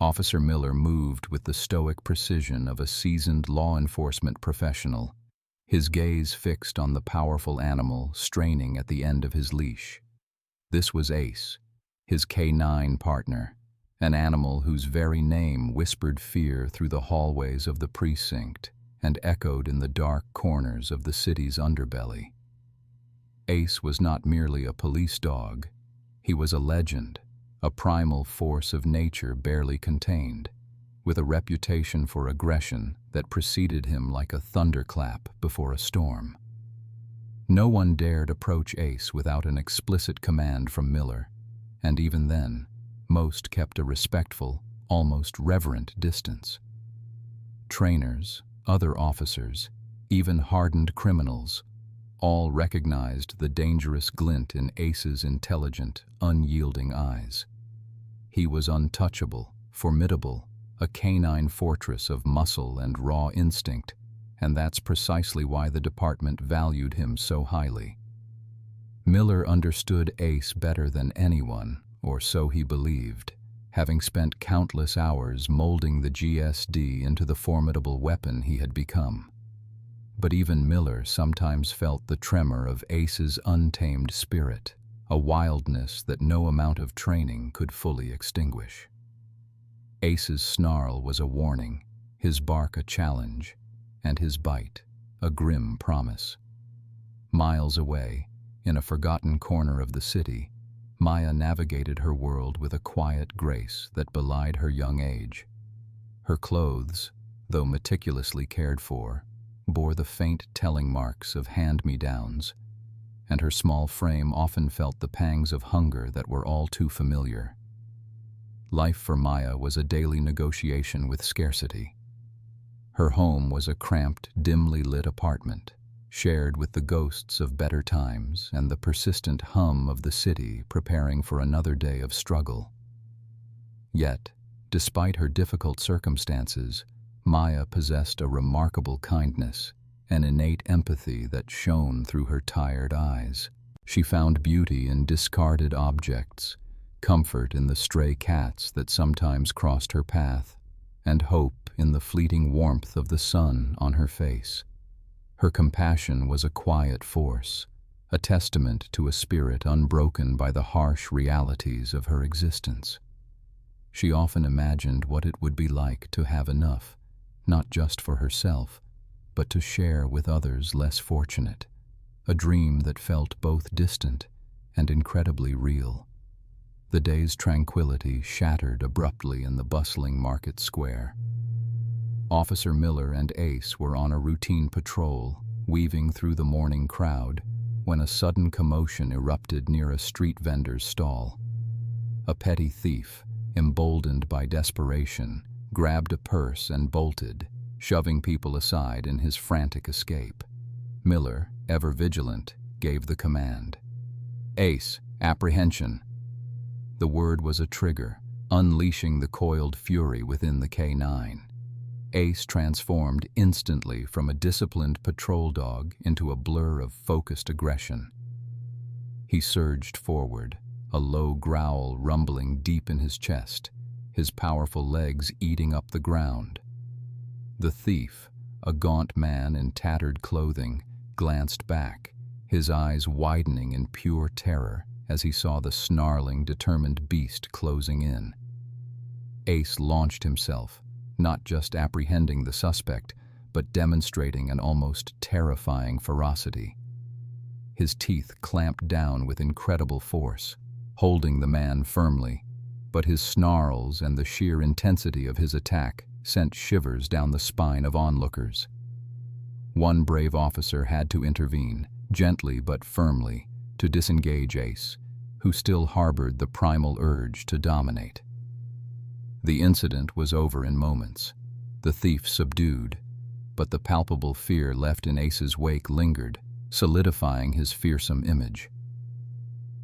Officer Miller moved with the stoic precision of a seasoned law enforcement professional, his gaze fixed on the powerful animal straining at the end of his leash. This was Ace, his K9 partner, an animal whose very name whispered fear through the hallways of the precinct and echoed in the dark corners of the city's underbelly. Ace was not merely a police dog. He was a legend, a primal force of nature barely contained, with a reputation for aggression that preceded him like a thunderclap before a storm. No one dared approach Ace without an explicit command from Miller, and even then, most kept a respectful, almost reverent distance. Trainers, other officers, even hardened criminals, all recognized the dangerous glint in Ace's intelligent, unyielding eyes. He was untouchable, formidable, a canine fortress of muscle and raw instinct, and that's precisely why the department valued him so highly. Miller understood Ace better than anyone, or so he believed, having spent countless hours molding the GSD into the formidable weapon he had become. But even Miller sometimes felt the tremor of Ace's untamed spirit, a wildness that no amount of training could fully extinguish. Ace's snarl was a warning, his bark a challenge, and his bite a grim promise. Miles away, in a forgotten corner of the city, Maya navigated her world with a quiet grace that belied her young age. Her clothes, though meticulously cared for, bore the faint telling marks of hand-me-downs, and her small frame often felt the pangs of hunger that were all too familiar. Life for Maya was a daily negotiation with scarcity. Her home was a cramped, dimly lit apartment, shared with the ghosts of better times and the persistent hum of the city preparing for another day of struggle. Yet, despite her difficult circumstances, Maya possessed a remarkable kindness, an innate empathy that shone through her tired eyes. She found beauty in discarded objects, comfort in the stray cats that sometimes crossed her path, and hope in the fleeting warmth of the sun on her face. Her compassion was a quiet force, a testament to a spirit unbroken by the harsh realities of her existence. She often imagined what it would be like to have enough, not just for herself, but to share with others less fortunate, a dream that felt both distant and incredibly real. The day's tranquility shattered abruptly in the bustling market square. Officer Miller and Ace were on a routine patrol, weaving through the morning crowd, when a sudden commotion erupted near a street vendor's stall. A petty thief, emboldened by desperation, grabbed a purse and bolted, shoving people aside in his frantic escape. Miller, ever vigilant, gave the command. "Ace, apprehension." The word was a trigger, unleashing the coiled fury within the K9. Ace transformed instantly from a disciplined patrol dog into a blur of focused aggression. He surged forward, a low growl rumbling deep in his chest, his powerful legs eating up the ground. The thief, a gaunt man in tattered clothing, glanced back, his eyes widening in pure terror as he saw the snarling, determined beast closing in. Ace launched himself, not just apprehending the suspect, but demonstrating an almost terrifying ferocity. His teeth clamped down with incredible force, holding the man firmly, but his snarls and the sheer intensity of his attack sent shivers down the spine of onlookers. One brave officer had to intervene, gently but firmly, to disengage Ace, who still harbored the primal urge to dominate. The incident was over in moments, the thief subdued, but the palpable fear left in Ace's wake lingered, solidifying his fearsome image.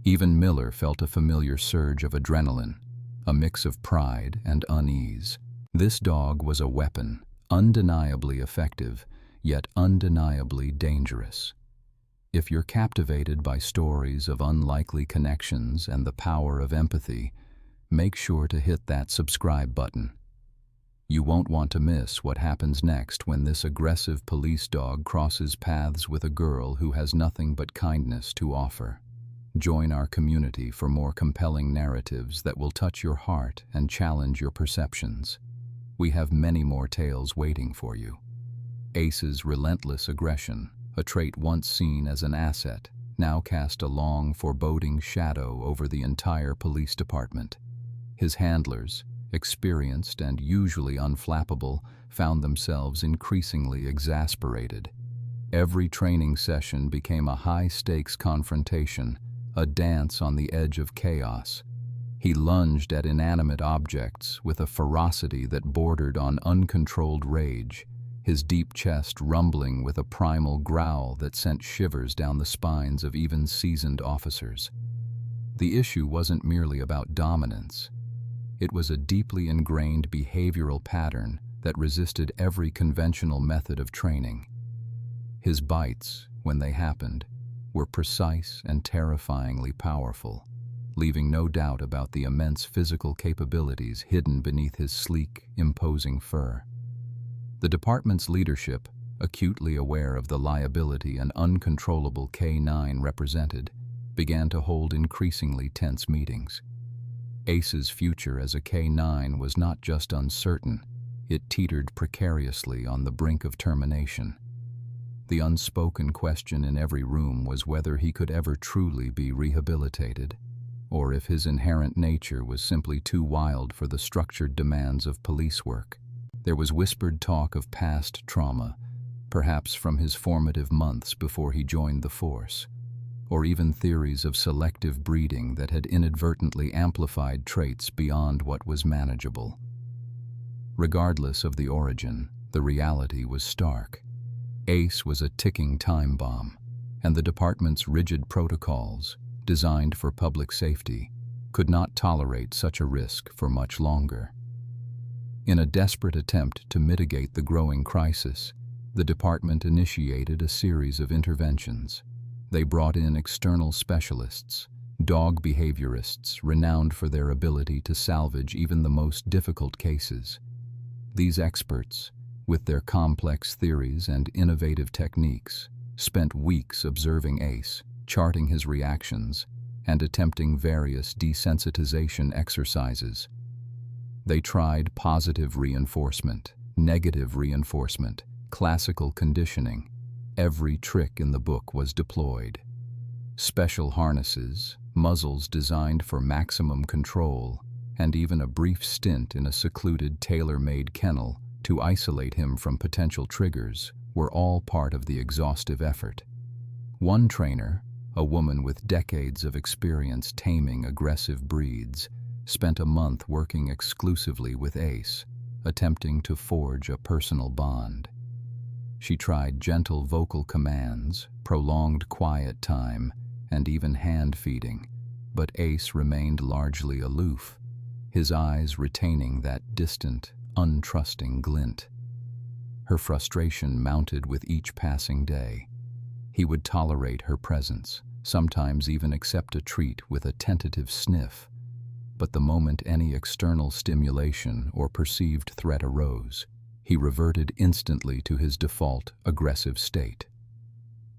Even Miller felt a familiar surge of adrenaline, a mix of pride and unease. This dog was a weapon, undeniably effective, yet undeniably dangerous. If you're captivated by stories of unlikely connections and the power of empathy, make sure to hit that subscribe button. You won't want to miss what happens next when this aggressive police dog crosses paths with a girl who has nothing but kindness to offer. Join our community for more compelling narratives that will touch your heart and challenge your perceptions. We have many more tales waiting for you. Ace's relentless aggression, a trait once seen as an asset, now cast a long, foreboding shadow over the entire police department. His handlers, experienced and usually unflappable, found themselves increasingly exasperated. Every training session became a high-stakes confrontation, a dance on the edge of chaos. He lunged at inanimate objects with a ferocity that bordered on uncontrolled rage, his deep chest rumbling with a primal growl that sent shivers down the spines of even seasoned officers. The issue wasn't merely about dominance. It was a deeply ingrained behavioral pattern that resisted every conventional method of training. His bites, when they happened, were precise and terrifyingly powerful, leaving no doubt about the immense physical capabilities hidden beneath his sleek, imposing fur. The department's leadership, acutely aware of the liability an uncontrollable K9 represented, began to hold increasingly tense meetings. Ace's future as a K9 was not just uncertain, it teetered precariously on the brink of termination. The unspoken question in every room was whether he could ever truly be rehabilitated, or if his inherent nature was simply too wild for the structured demands of police work. There was whispered talk of past trauma, perhaps from his formative months before he joined the force, or even theories of selective breeding that had inadvertently amplified traits beyond what was manageable. Regardless of the origin, the reality was stark. Ace was a ticking time bomb, and the department's rigid protocols, designed for public safety, could not tolerate such a risk for much longer. In a desperate attempt to mitigate the growing crisis, the department initiated a series of interventions. They brought in external specialists, dog behaviorists renowned for their ability to salvage even the most difficult cases. These experts, with their complex theories and innovative techniques, spent weeks observing Ace, charting his reactions, and attempting various desensitization exercises. They tried positive reinforcement, negative reinforcement, classical conditioning. Every trick in the book was deployed. Special harnesses, muzzles designed for maximum control, and even a brief stint in a secluded tailor-made kennel to isolate him from potential triggers were all part of the exhaustive effort. One trainer, a woman with decades of experience taming aggressive breeds, spent a month working exclusively with Ace, attempting to forge a personal bond. She tried gentle vocal commands, prolonged quiet time, and even hand feeding, but Ace remained largely aloof, his eyes retaining that distant, untrusting glint. Her frustration mounted with each passing day. He would tolerate her presence, sometimes even accept a treat with a tentative sniff, but the moment any external stimulation or perceived threat arose, he reverted instantly to his default, aggressive state.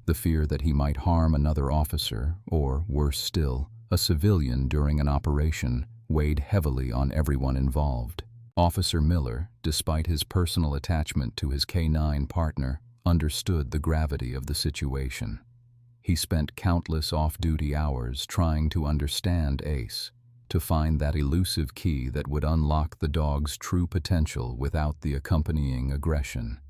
The fear that he might harm another officer, or, worse still, a civilian during an operation, weighed heavily on everyone involved. Officer Miller, despite his personal attachment to his K9 partner, understood the gravity of the situation. He spent countless off-duty hours trying to understand Ace, to find that elusive key that would unlock the dog's true potential without the accompanying aggression.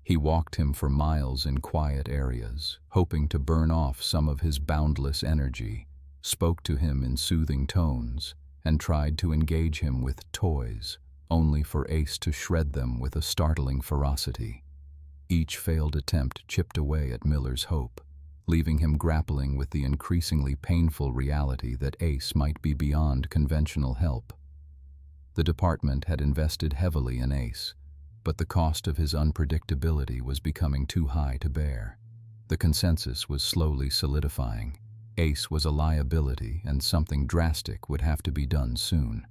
He walked him for miles in quiet areas, hoping to burn off some of his boundless energy, spoke to him in soothing tones, and tried to engage him with toys, only for Ace to shred them with a startling ferocity. Each failed attempt chipped away at Miller's hope, leaving him grappling with the increasingly painful reality that Ace might be beyond conventional help. The department had invested heavily in Ace, but the cost of his unpredictability was becoming too high to bear. The consensus was slowly solidifying. Ace was a liability, and something drastic would have to be done soon.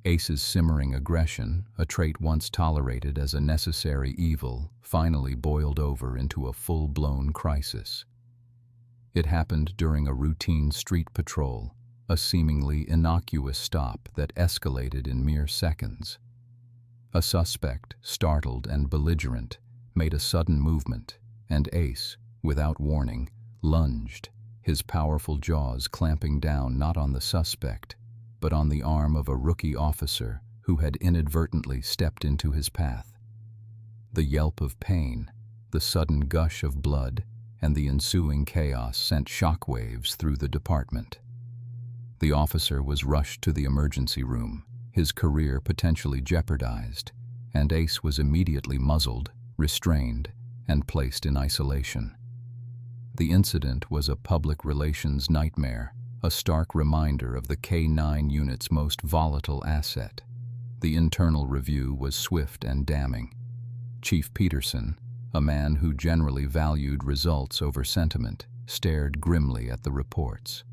Ace's simmering aggression, a trait once tolerated as a necessary evil, finally boiled over into a full-blown crisis. It happened during a routine street patrol, a seemingly innocuous stop that escalated in mere seconds. A suspect, startled and belligerent, made a sudden movement, and Ace, without warning, lunged, his powerful jaws clamping down not on the suspect, but on the arm of a rookie officer who had inadvertently stepped into his path. The yelp of pain, the sudden gush of blood, and the ensuing chaos sent shockwaves through the department. The officer was rushed to the emergency room, his career potentially jeopardized, and Ace was immediately muzzled, restrained, and placed in isolation. The incident was a public relations nightmare, a stark reminder of the K-9 unit's most volatile asset. The internal review was swift and damning. Chief Peterson, a man who generally valued results over sentiment, stared grimly at the reports.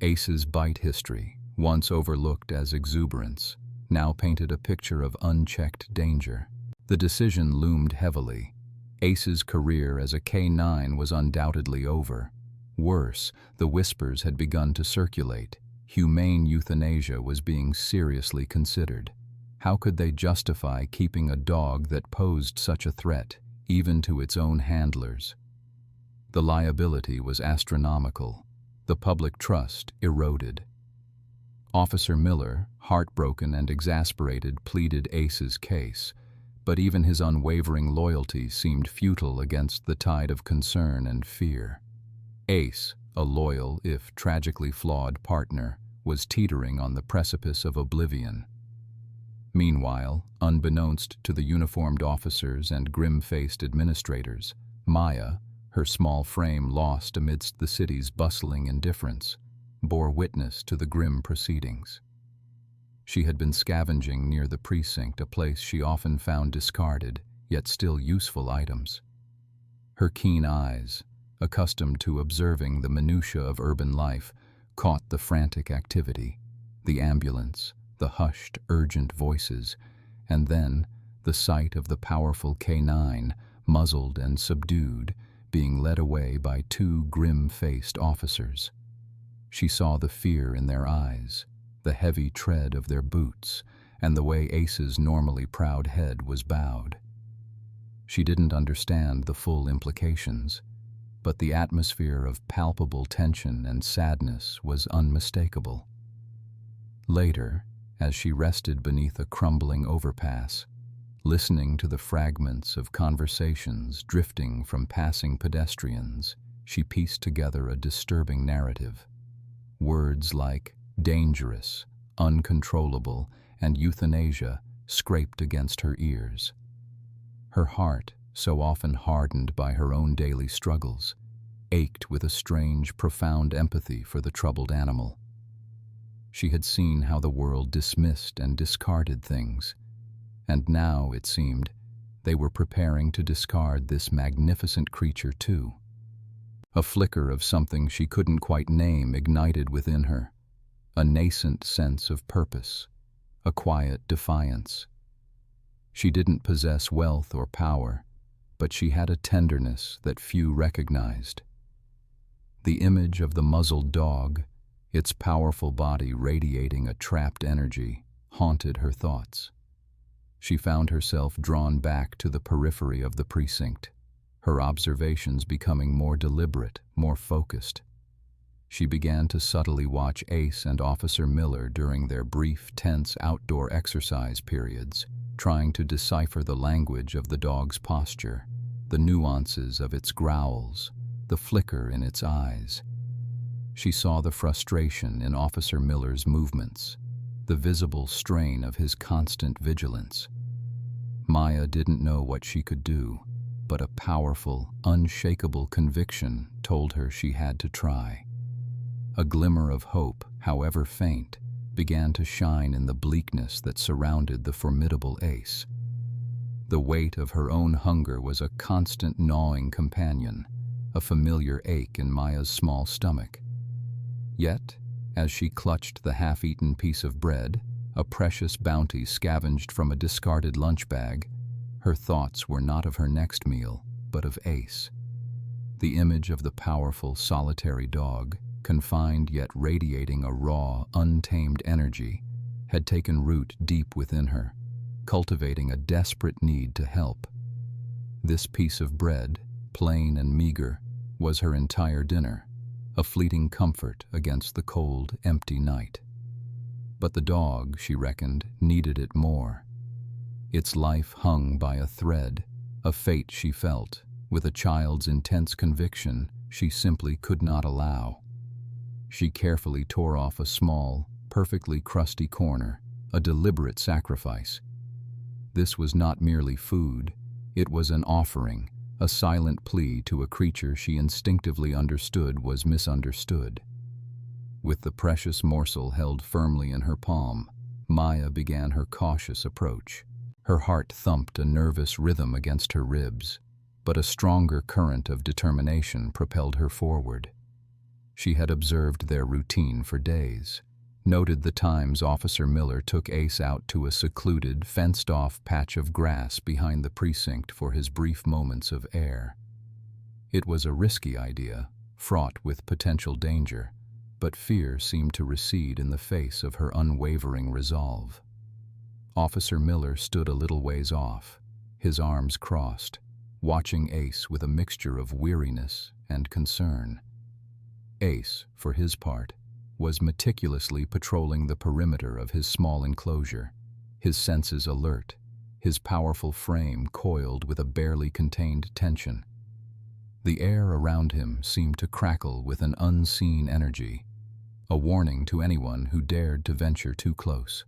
Ace's bite history, once overlooked as exuberance, now painted a picture of unchecked danger. The decision loomed heavily. Ace's career as a K-9 was undoubtedly over. Worse, the whispers had begun to circulate. Humane euthanasia was being seriously considered. How could they justify keeping a dog that posed such a threat, even to its own handlers? The liability was astronomical. The public trust eroded. Officer Miller, heartbroken and exasperated, pleaded Ace's case, but even his unwavering loyalty seemed futile against the tide of concern and fear. Ace, a loyal, if tragically flawed partner, was teetering on the precipice of oblivion. Meanwhile, unbeknownst to the uniformed officers and grim-faced administrators, Maya, her small frame lost amidst the city's bustling indifference, bore witness to the grim proceedings. She had been scavenging near the precinct, a place she often found discarded, yet still useful items. Her keen eyes, accustomed to observing the minutiae of urban life, caught the frantic activity, the ambulance, the hushed, urgent voices, and then the sight of the powerful K-9, muzzled and subdued, being led away by two grim-faced officers. She saw the fear in their eyes, the heavy tread of their boots, and the way Ace's normally proud head was bowed. She didn't understand the full implications, but the atmosphere of palpable tension and sadness was unmistakable. Later, as she rested beneath a crumbling overpass, listening to the fragments of conversations drifting from passing pedestrians, she pieced together a disturbing narrative. Words like dangerous, uncontrollable, and euthanasia scraped against her ears. Her heart, so often hardened by her own daily struggles, ached with a strange, profound empathy for the troubled animal. She had seen how the world dismissed and discarded things, and now, it seemed, they were preparing to discard this magnificent creature too. A flicker of something she couldn't quite name ignited within her, a nascent sense of purpose, a quiet defiance. She didn't possess wealth or power, but she had a tenderness that few recognized. The image of the muzzled dog, its powerful body radiating a trapped energy, haunted her thoughts. She found herself drawn back to the periphery of the precinct, her observations becoming more deliberate, more focused. She began to subtly watch Ace and Officer Miller during their brief, tense outdoor exercise periods, trying to decipher the language of the dog's posture, the nuances of its growls, the flicker in its eyes. She saw the frustration in Officer Miller's movements, the visible strain of his constant vigilance. Maya didn't know what she could do, but a powerful, unshakable conviction told her she had to try. A glimmer of hope, however faint, began to shine in the bleakness that surrounded the formidable Ace. The weight of her own hunger was a constant gnawing companion, a familiar ache in Maya's small stomach. Yet, as she clutched the half-eaten piece of bread, a precious bounty scavenged from a discarded lunch bag, her thoughts were not of her next meal, but of Ace. The image of the powerful, solitary dog, confined yet radiating a raw, untamed energy, had taken root deep within her, cultivating a desperate need to help. This piece of bread, plain and meager, was her entire dinner, a fleeting comfort against the cold, empty night. But the dog, she reckoned, needed it more. Its life hung by a thread, a fate she felt, with a child's intense conviction she simply could not allow. She carefully tore off a small, perfectly crusty corner, a deliberate sacrifice. This was not merely food, it was an offering, a silent plea to a creature she instinctively understood was misunderstood. With the precious morsel held firmly in her palm, Maya began her cautious approach. Her heart thumped a nervous rhythm against her ribs, but a stronger current of determination propelled her forward. She had observed their routine for days, noted the times Officer Miller took Ace out to a secluded, fenced-off patch of grass behind the precinct for his brief moments of air. It was a risky idea, fraught with potential danger, but fear seemed to recede in the face of her unwavering resolve. Officer Miller stood a little ways off, his arms crossed, watching Ace with a mixture of weariness and concern. Ace, for his part, was meticulously patrolling the perimeter of his small enclosure, his senses alert, his powerful frame coiled with a barely contained tension. The air around him seemed to crackle with an unseen energy, a warning to anyone who dared to venture too close.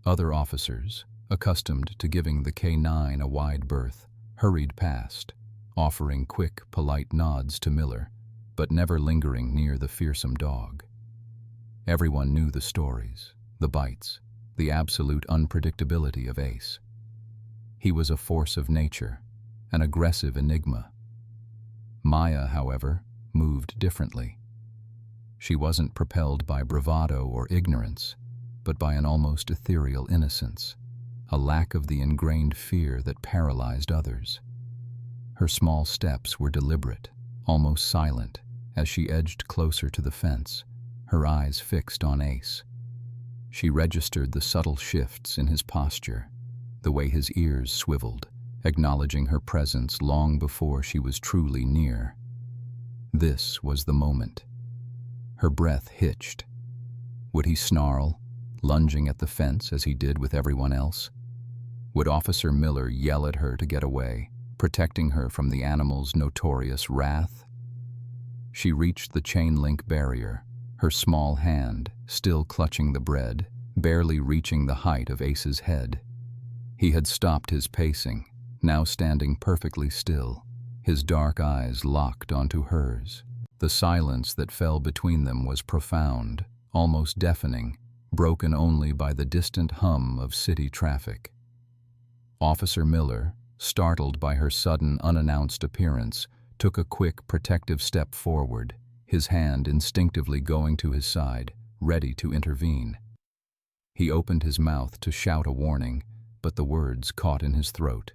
Other officers, accustomed to giving the K9 a wide berth, hurried past, offering quick, polite nods to Miller, but never lingering near the fearsome dog. Everyone knew the stories, the bites, the absolute unpredictability of Ace. He was a force of nature, an aggressive enigma. Maya, however, moved differently. She wasn't propelled by bravado or ignorance, but by an almost ethereal innocence, a lack of the ingrained fear that paralyzed others. Her small steps were deliberate, almost silent, as she edged closer to the fence, her eyes fixed on Ace. She registered the subtle shifts in his posture, the way his ears swiveled, acknowledging her presence long before she was truly near. This was the moment. Her breath hitched. Would he snarl, lunging at the fence as he did with everyone else? Would Officer Miller yell at her to get away, protecting her from the animal's notorious wrath? She reached the chain-link barrier, her small hand still clutching the bread, barely reaching the height of Ace's head. He had stopped his pacing, now standing perfectly still, his dark eyes locked onto hers. The silence that fell between them was profound, almost deafening, broken only by the distant hum of city traffic. Officer Miller, startled by her sudden, unannounced appearance, took a quick, protective step forward, his hand instinctively going to his side, ready to intervene. He opened his mouth to shout a warning, but the words caught in his throat.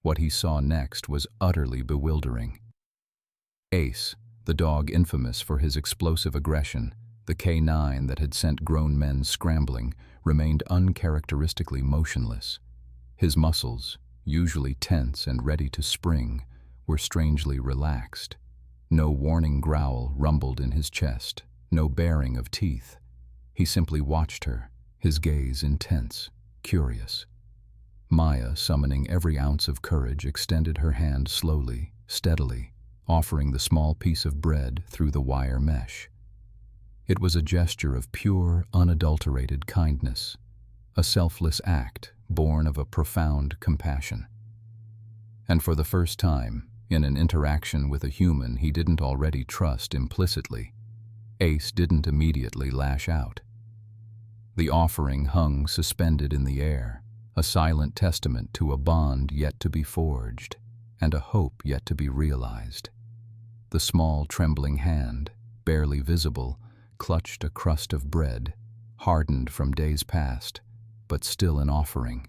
What he saw next was utterly bewildering. Ace, the dog infamous for his explosive aggression, the K9 that had sent grown men scrambling, remained uncharacteristically motionless. His muscles, usually tense and ready to spring, were strangely relaxed. No warning growl rumbled in his chest, no baring of teeth. He simply watched her, his gaze intense, curious. Maya, summoning every ounce of courage, extended her hand slowly, steadily, offering the small piece of bread through the wire mesh. It was a gesture of pure, unadulterated kindness, a selfless act born of a profound compassion. And for the first time, in an interaction with a human he didn't already trust implicitly, Ace didn't immediately lash out. The offering hung suspended in the air, a silent testament to a bond yet to be forged, and a hope yet to be realized. The small, trembling hand, barely visible, clutched a crust of bread, hardened from days past, but still an offering.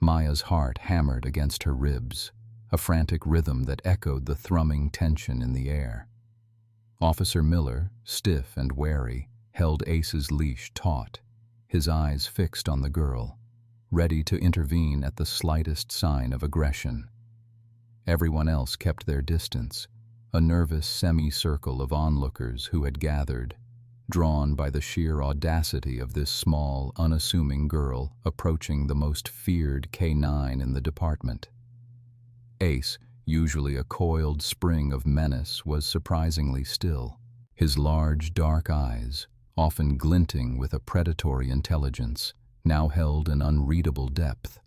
Maya's heart hammered against her ribs, a frantic rhythm that echoed the thrumming tension in the air. Officer Miller, stiff and wary, held Ace's leash taut, his eyes fixed on the girl, ready to intervene at the slightest sign of aggression. Everyone else kept their distance, a nervous semicircle of onlookers who had gathered, drawn by the sheer audacity of this small, unassuming girl approaching the most feared canine in the department. Ace, usually a coiled spring of menace, was surprisingly still, his large, dark eyes, often glinting with a predatory intelligence, now held an unreadable depth.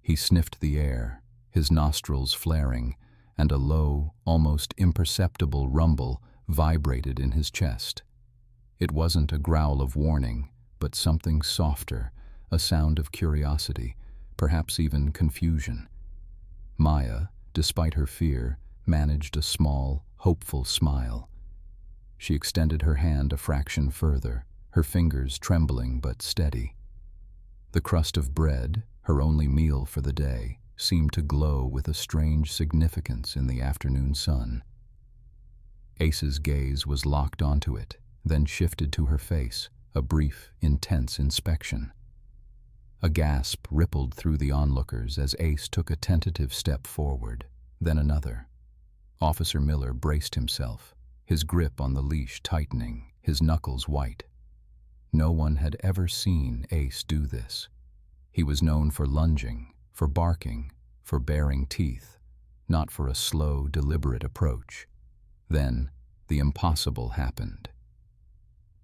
He sniffed the air, his nostrils flaring, and a low, almost imperceptible rumble vibrated in his chest. It wasn't a growl of warning, but something softer, a sound of curiosity, perhaps even confusion. Maya, despite her fear, managed a small, hopeful smile. She extended her hand a fraction further, her fingers trembling but steady. The crust of bread, her only meal for the day, seemed to glow with a strange significance in the afternoon sun. Ace's gaze was locked onto it, then shifted to her face, a brief, intense inspection. A gasp rippled through the onlookers as Ace took a tentative step forward, then another. Officer Miller braced himself, his grip on the leash tightening, his knuckles white. No one had ever seen Ace do this. He was known for lunging, for barking, for baring teeth, not for a slow, deliberate approach. Then, the impossible happened.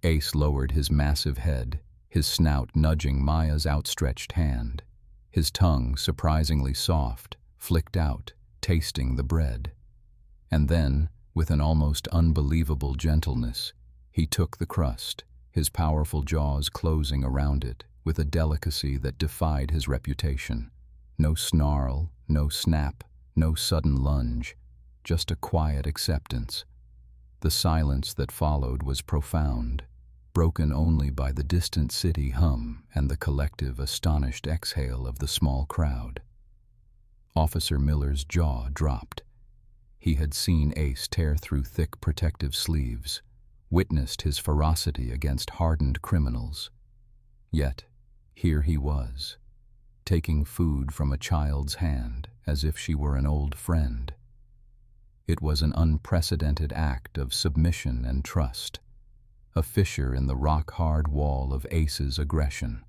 Ace lowered his massive head, his snout nudging Maya's outstretched hand. His tongue, surprisingly soft, flicked out, tasting the bread. And then, with an almost unbelievable gentleness, he took the crust, his powerful jaws closing around it with a delicacy that defied his reputation. No snarl, no snap, no sudden lunge, just a quiet acceptance. The silence that followed was profound, broken only by the distant city hum and the collective, astonished exhale of the small crowd. Officer Miller's jaw dropped. He had seen Ace tear through thick protective sleeves, witnessed his ferocity against hardened criminals. Yet, here he was, taking food from a child's hand as if she were an old friend. It was an unprecedented act of submission and trust, a fissure in the rock-hard wall of Ace's aggression.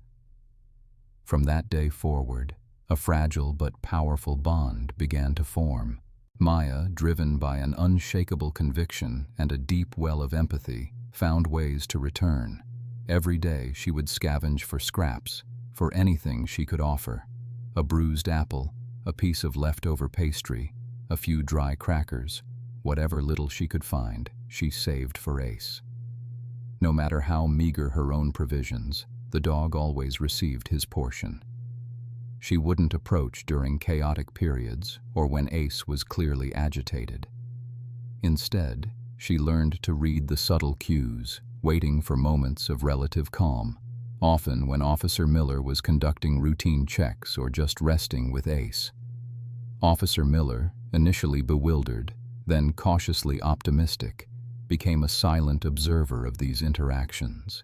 From that day forward, a fragile but powerful bond began to form. Maya, driven by an unshakable conviction and a deep well of empathy, found ways to return. Every day she would scavenge for scraps, for anything she could offer. A bruised apple, a piece of leftover pastry, a few dry crackers, whatever little she could find, she saved for Ace. No matter how meager her own provisions, the dog always received his portion. She wouldn't approach during chaotic periods or when Ace was clearly agitated. Instead, she learned to read the subtle cues, waiting for moments of relative calm, often when Officer Miller was conducting routine checks or just resting with Ace. Officer Miller, initially bewildered, then cautiously optimistic, became a silent observer of these interactions.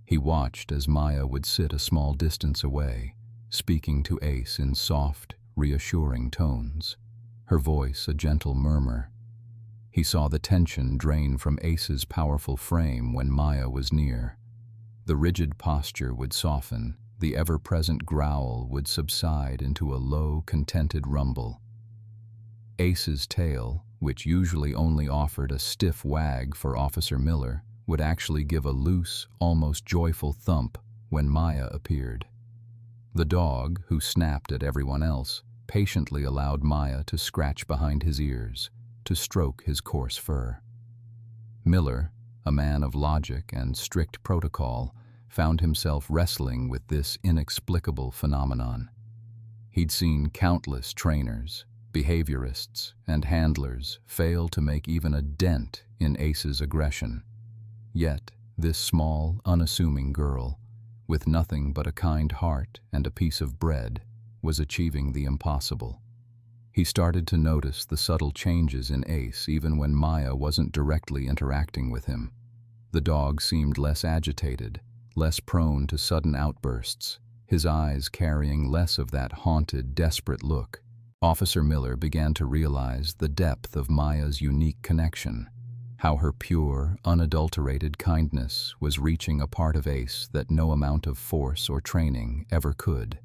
He watched as Maya would sit a small distance away, speaking to Ace in soft, reassuring tones, her voice a gentle murmur. He saw the tension drain from Ace's powerful frame when Maya was near. The rigid posture would soften, the ever-present growl would subside into a low, contented rumble. Ace's tail, which usually only offered a stiff wag for Officer Miller, would actually give a loose, almost joyful thump when Maya appeared. The dog, who snapped at everyone else, patiently allowed Maya to scratch behind his ears, to stroke his coarse fur. Miller, a man of logic and strict protocol, found himself wrestling with this inexplicable phenomenon. He'd seen countless trainers, behaviorists, and handlers fail to make even a dent in Ace's aggression. Yet, This small, unassuming girl, with nothing but a kind heart and a piece of bread, was achieving the impossible. He started to notice the subtle changes in Ace even when Maya wasn't directly interacting with him. The dog seemed less agitated, less prone to sudden outbursts, his eyes carrying less of that haunted, desperate look. Officer Miller began to realize the depth of Maya's unique connection, how her pure, unadulterated kindness was reaching a part of Ace that no amount of force or training ever could.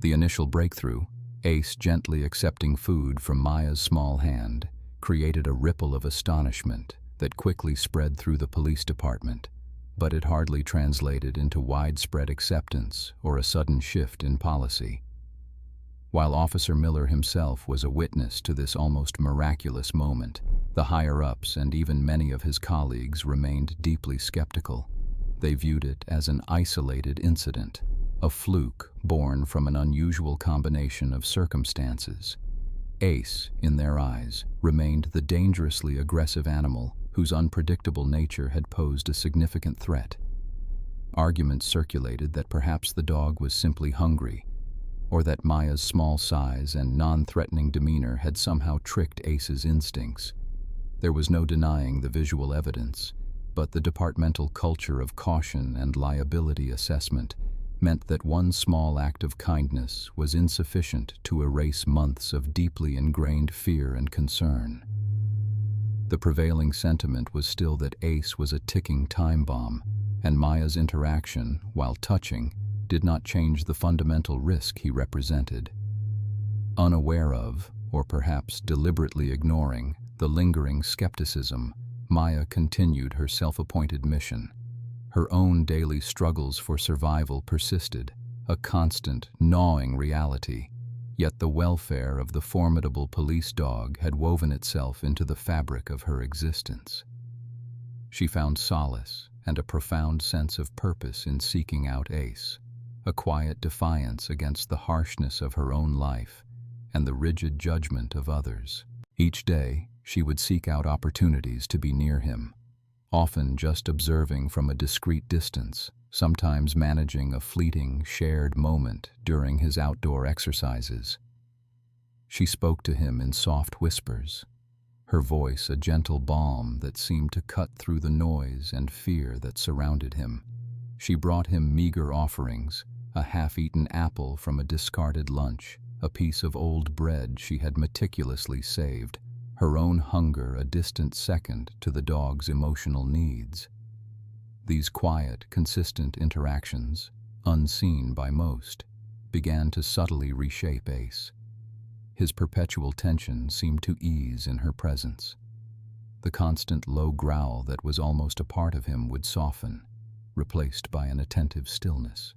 The initial breakthrough, Ace gently accepting food from Maya's small hand, created a ripple of astonishment that quickly spread through the police department, but it hardly translated into widespread acceptance or a sudden shift in policy. While Officer Miller himself was a witness to this almost miraculous moment, the higher-ups and even many of his colleagues remained deeply skeptical. They viewed it as an isolated incident, a fluke born from an unusual combination of circumstances. Ace, in their eyes, remained the dangerously aggressive animal whose unpredictable nature had posed a significant threat. Arguments circulated that perhaps the dog was simply hungry, or that Maya's small size and non-threatening demeanor had somehow tricked Ace's instincts. There was no denying the visual evidence, but the departmental culture of caution and liability assessment meant that one small act of kindness was insufficient to erase months of deeply ingrained fear and concern. The prevailing sentiment was still that Ace was a ticking time bomb, and Maya's interaction, while touching, did not change the fundamental risk he represented. Unaware of, or perhaps deliberately ignoring, the lingering skepticism, Maya continued her self-appointed mission. Her own daily struggles for survival persisted, a constant, gnawing reality, yet the welfare of the formidable police dog had woven itself into the fabric of her existence. She found solace and a profound sense of purpose in seeking out Ace, a quiet defiance against the harshness of her own life and the rigid judgment of others. Each day, she would seek out opportunities to be near him, often just observing from a discreet distance, sometimes managing a fleeting, shared moment during his outdoor exercises. She spoke to him in soft whispers, her voice a gentle balm that seemed to cut through the noise and fear that surrounded him. She brought him meager offerings, a half-eaten apple from a discarded lunch, a piece of old bread she had meticulously saved, her own hunger a distant second to the dog's emotional needs. These quiet, consistent interactions, unseen by most, began to subtly reshape Ace. His perpetual tension seemed to ease in her presence. The constant low growl that was almost a part of him would soften, replaced by an attentive stillness.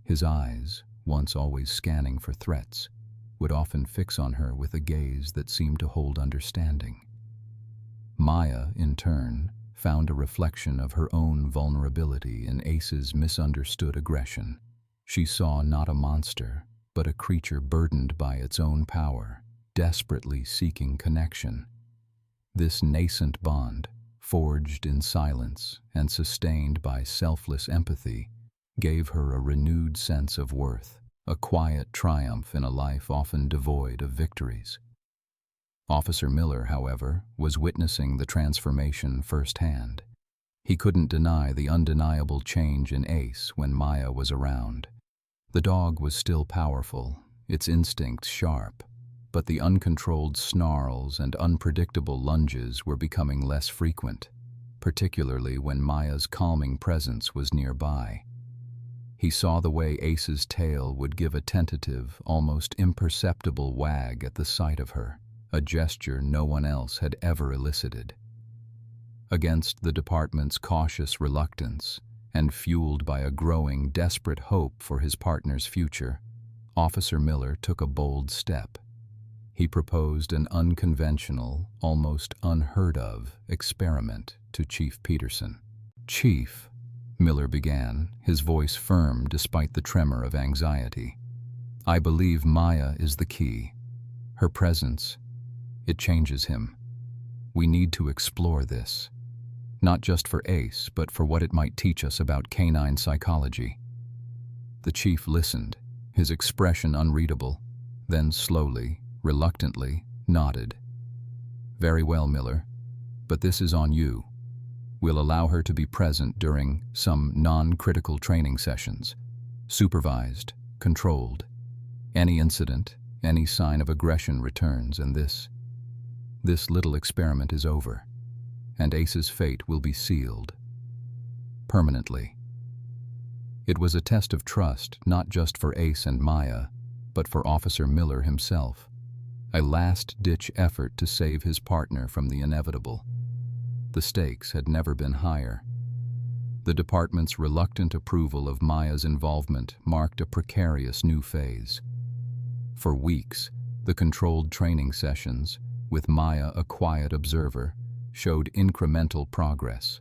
His eyes, once always scanning for threats, would often fix on her with a gaze that seemed to hold understanding. Maya, in turn, found a reflection of her own vulnerability in Ace's misunderstood aggression. She saw not a monster, but a creature burdened by its own power, desperately seeking connection. This nascent bond, forged in silence and sustained by selfless empathy, gave her a renewed sense of worth, a quiet triumph in a life often devoid of victories. Officer Miller, however, was witnessing the transformation firsthand. He couldn't deny the undeniable change in Ace when Maya was around. The dog was still powerful, its instincts sharp, but the uncontrolled snarls and unpredictable lunges were becoming less frequent, particularly when Maya's calming presence was nearby. He saw the way Ace's tail would give a tentative, almost imperceptible wag at the sight of her, a gesture no one else had ever elicited. Against the department's cautious reluctance, and fueled by a growing, desperate hope for his partner's future, Officer Miller took a bold step. He proposed an unconventional, almost unheard-of experiment to Chief Peterson. "Chief," Miller began, his voice firm despite the tremor of anxiety, "I believe Maya is the key. Her presence, it changes him. We need to explore this." not just for Ace, but for what it might teach us about canine psychology. The chief listened, his expression unreadable, then slowly, reluctantly, nodded. "Very well, Miller, but this is on you. We'll allow her to be present during some non-critical training sessions, supervised, controlled. Any incident, any sign of aggression returns, and this little experiment is over, and Ace's fate will be sealed. Permanently." It was a test of trust, not just for Ace and Maya, but for Officer Miller himself. A last-ditch effort to save his partner from the inevitable. The stakes had never been higher. The department's reluctant approval of Maya's involvement marked a precarious new phase. For weeks, the controlled training sessions, with Maya a quiet observer, showed incremental progress.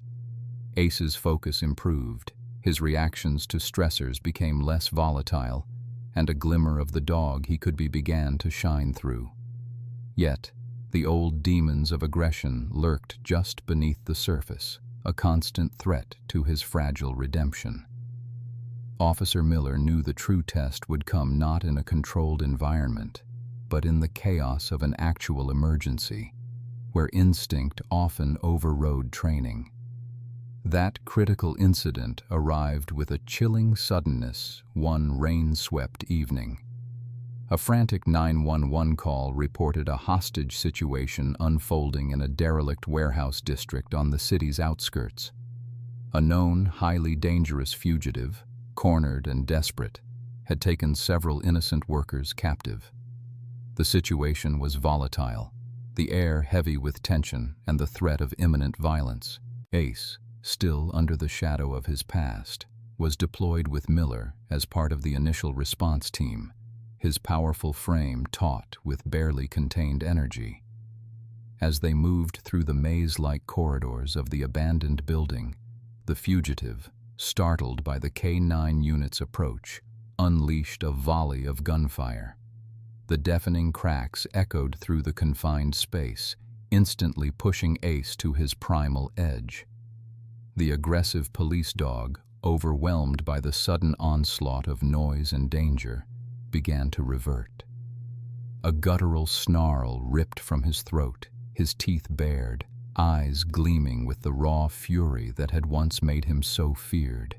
Ace's focus improved, his reactions to stressors became less volatile, and a glimmer of the dog he could be began to shine through. Yet, the old demons of aggression lurked just beneath the surface, a constant threat to his fragile redemption. Officer Miller knew the true test would come not in a controlled environment, but in the chaos of an actual emergency, where instinct often overrode training. That critical incident arrived with a chilling suddenness one rain-swept evening. A frantic 911 call reported a hostage situation unfolding in a derelict warehouse district on the city's outskirts. A known, highly dangerous fugitive, cornered and desperate, had taken several innocent workers captive. The situation was volatile, the air heavy with tension and the threat of imminent violence. Ace, still under the shadow of his past, was deployed with Miller as part of the initial response team, his powerful frame taut with barely contained energy. As they moved through the maze-like corridors of the abandoned building, the fugitive, startled by the K-9 unit's approach, unleashed a volley of gunfire. The deafening cracks echoed through the confined space, instantly pushing Ace to his primal edge. The aggressive police dog, overwhelmed by the sudden onslaught of noise and danger, began to revert. A guttural snarl ripped from his throat, his teeth bared, eyes gleaming with the raw fury that had once made him so feared.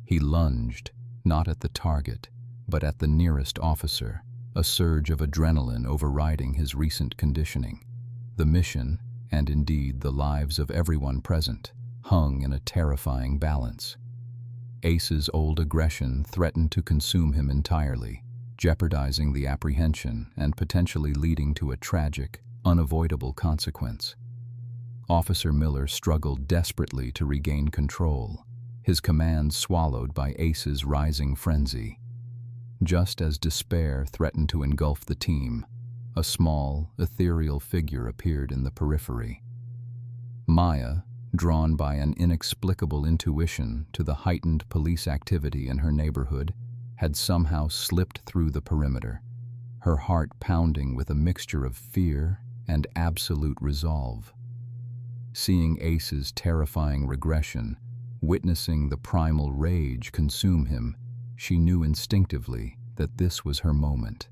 He lunged, not at the target, but at the nearest officer, a surge of adrenaline overriding his recent conditioning. The mission, and indeed the lives of everyone present, hung in a terrifying balance. Ace's old aggression threatened to consume him entirely, jeopardizing the apprehension and potentially leading to a tragic, unavoidable consequence. Officer Miller struggled desperately to regain control, his command swallowed by Ace's rising frenzy. Just as despair threatened to engulf the team, a small, ethereal figure appeared in the periphery. Maya, drawn by an inexplicable intuition to the heightened police activity in her neighborhood, had somehow slipped through the perimeter, her heart pounding with a mixture of fear and absolute resolve. Seeing Ace's terrifying regression, witnessing the primal rage consume him, she knew instinctively that this was her moment.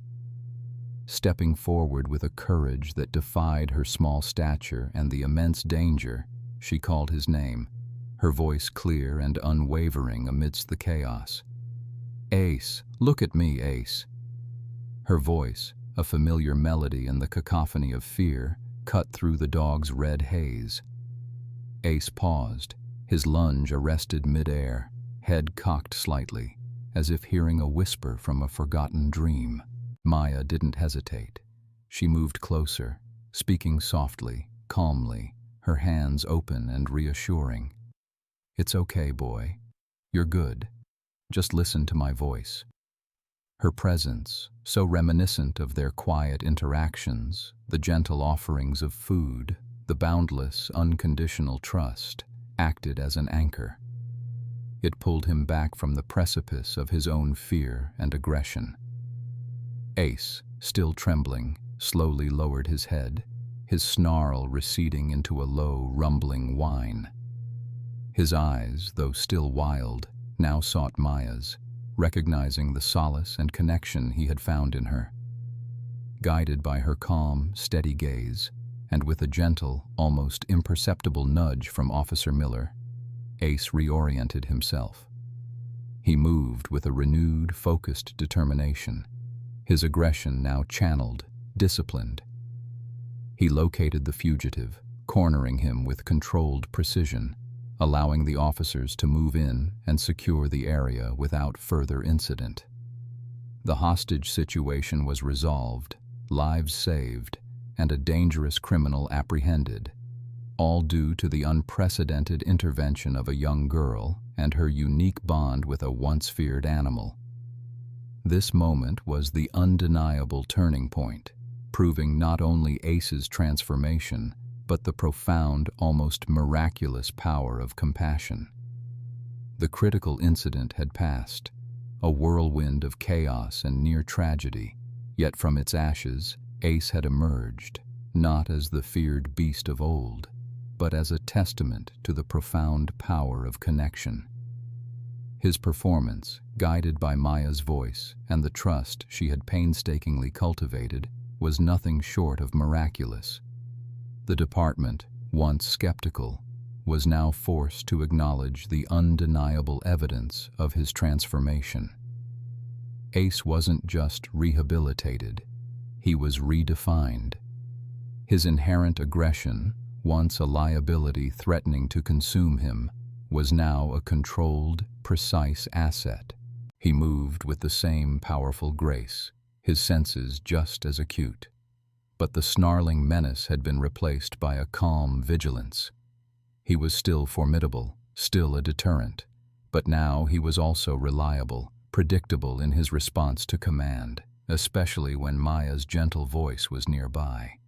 Stepping forward with a courage that defied her small stature and the immense danger, she called his name, her voice clear and unwavering amidst the chaos. "Ace, look at me, Ace." Her voice, a familiar melody in the cacophony of fear, cut through the dog's red haze. Ace paused, his lunge arrested mid-air, head cocked slightly, as if hearing a whisper from a forgotten dream. Maya didn't hesitate. She moved closer, speaking softly, calmly, her hands open and reassuring. "It's okay, boy. You're good. Just listen to my voice." Her presence, so reminiscent of their quiet interactions, the gentle offerings of food, the boundless, unconditional trust, acted as an anchor. It pulled him back from the precipice of his own fear and aggression. Ace, still trembling, slowly lowered his head, his snarl receding into a low, rumbling whine. His eyes, though still wild, now sought Maya's, recognizing the solace and connection he had found in her. Guided by her calm, steady gaze, and with a gentle, almost imperceptible nudge from Officer Miller, Ace reoriented himself. He moved with a renewed, focused determination, his aggression now channeled, disciplined. He located the fugitive, cornering him with controlled precision, allowing the officers to move in and secure the area without further incident. The hostage situation was resolved, lives saved, and a dangerous criminal apprehended, all due to the unprecedented intervention of a young girl and her unique bond with a once-feared animal. This moment was the undeniable turning point, proving not only Ace's transformation, but the profound, almost miraculous power of compassion. The critical incident had passed, a whirlwind of chaos and near tragedy, yet from its ashes, Ace had emerged, not as the feared beast of old, but as a testament to the profound power of connection. His performance, guided by Maya's voice and the trust she had painstakingly cultivated, was nothing short of miraculous. The department, once skeptical, was now forced to acknowledge the undeniable evidence of his transformation. Ace wasn't just rehabilitated, he was redefined. His inherent aggression, once a liability threatening to consume him, was now a controlled, precise asset. He moved with the same powerful grace, his senses just as acute. But the snarling menace had been replaced by a calm vigilance. He was still formidable, still a deterrent, but now he was also reliable, predictable in his response to command, especially when Maya's gentle voice was nearby.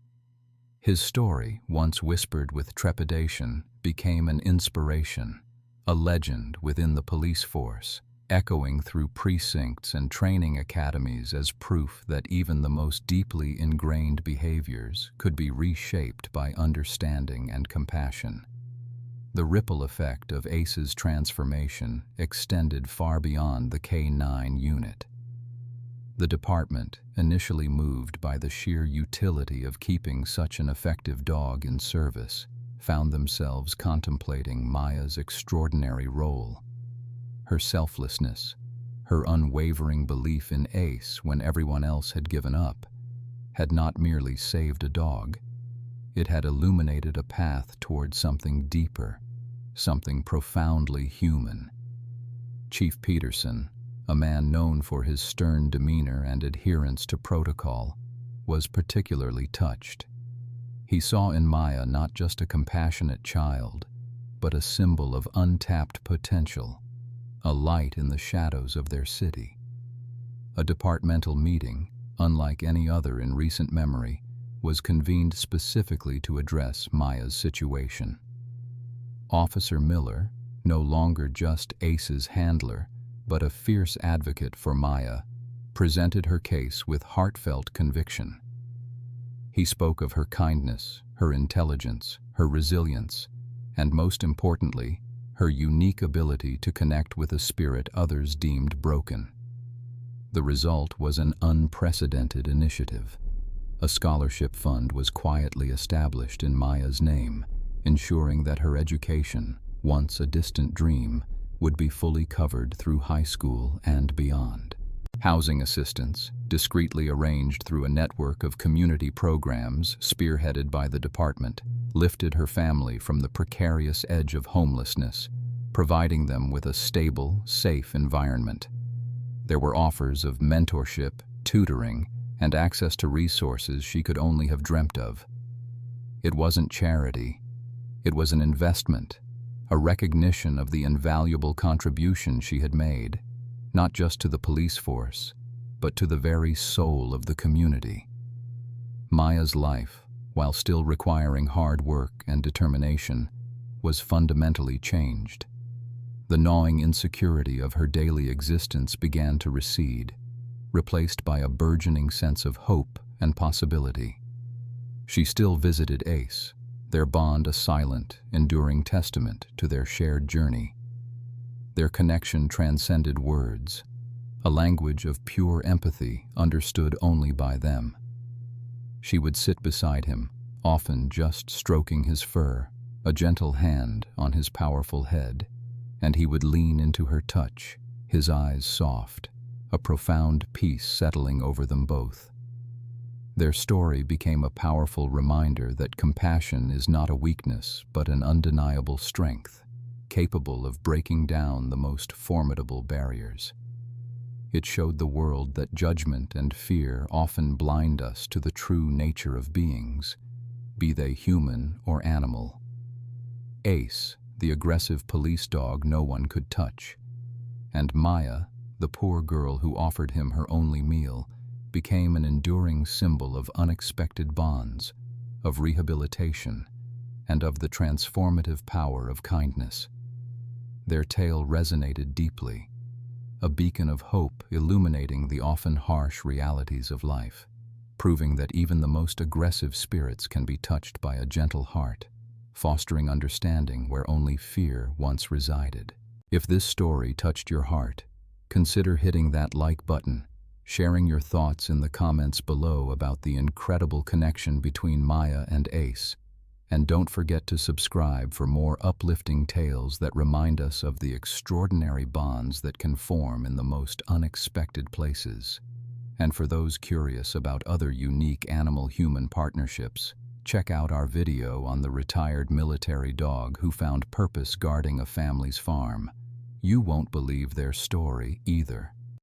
His story, once whispered with trepidation, became an inspiration, a legend within the police force, echoing through precincts and training academies as proof that even the most deeply ingrained behaviors could be reshaped by understanding and compassion. The ripple effect of Ace's transformation extended far beyond the K-9 unit. The department, initially moved by the sheer utility of keeping such an effective dog in service, found themselves contemplating Maya's extraordinary role. Her selflessness, her unwavering belief in Ace when everyone else had given up, had not merely saved a dog. It had illuminated a path toward something deeper, something profoundly human. Chief Peterson, a man known for his stern demeanor and adherence to protocol, was particularly touched. He saw in Maya not just a compassionate child, but a symbol of untapped potential, a light in the shadows of their city. A departmental meeting, unlike any other in recent memory, was convened specifically to address Maya's situation. Officer Miller, no longer just Ace's handler, but a fierce advocate for Maya, presented her case with heartfelt conviction. He spoke of her kindness, her intelligence, her resilience, and most importantly, her unique ability to connect with a spirit others deemed broken. The result was an unprecedented initiative. A scholarship fund was quietly established in Maya's name, ensuring that her education, once a distant dream, would be fully covered through high school and beyond. Housing assistance, discreetly arranged through a network of community programs spearheaded by the department, lifted her family from the precarious edge of homelessness, providing them with a stable, safe environment. There were offers of mentorship, tutoring, and access to resources she could only have dreamt of. It wasn't charity. It was an investment, a recognition of the invaluable contribution she had made, not just to the police force, but to the very soul of the community. Maya's life, while still requiring hard work and determination, was fundamentally changed. The gnawing insecurity of her daily existence began to recede, replaced by a burgeoning sense of hope and possibility. She still visited Ace, their bond a silent, enduring testament to their shared journey. Their connection transcended words, a language of pure empathy understood only by them. She would sit beside him, often just stroking his fur, a gentle hand on his powerful head, and he would lean into her touch, his eyes soft, a profound peace settling over them both. Their story became a powerful reminder that compassion is not a weakness but an undeniable strength, capable of breaking down the most formidable barriers. It showed the world that judgment and fear often blind us to the true nature of beings, be they human or animal. Ace, the aggressive police dog no one could touch, and Maya, the poor girl who offered him her only meal, became an enduring symbol of unexpected bonds, of rehabilitation, and of the transformative power of kindness. Their tale resonated deeply, a beacon of hope illuminating the often harsh realities of life, proving that even the most aggressive spirits can be touched by a gentle heart, fostering understanding where only fear once resided. If this story touched your heart, consider hitting that like button, sharing your thoughts in the comments below about the incredible connection between Maya and Ace, and don't forget to subscribe for more uplifting tales that remind us of the extraordinary bonds that can form in the most unexpected places. And for those curious about other unique animal-human partnerships, check out our video on the retired military dog who found purpose guarding a family's farm. You won't believe their story either.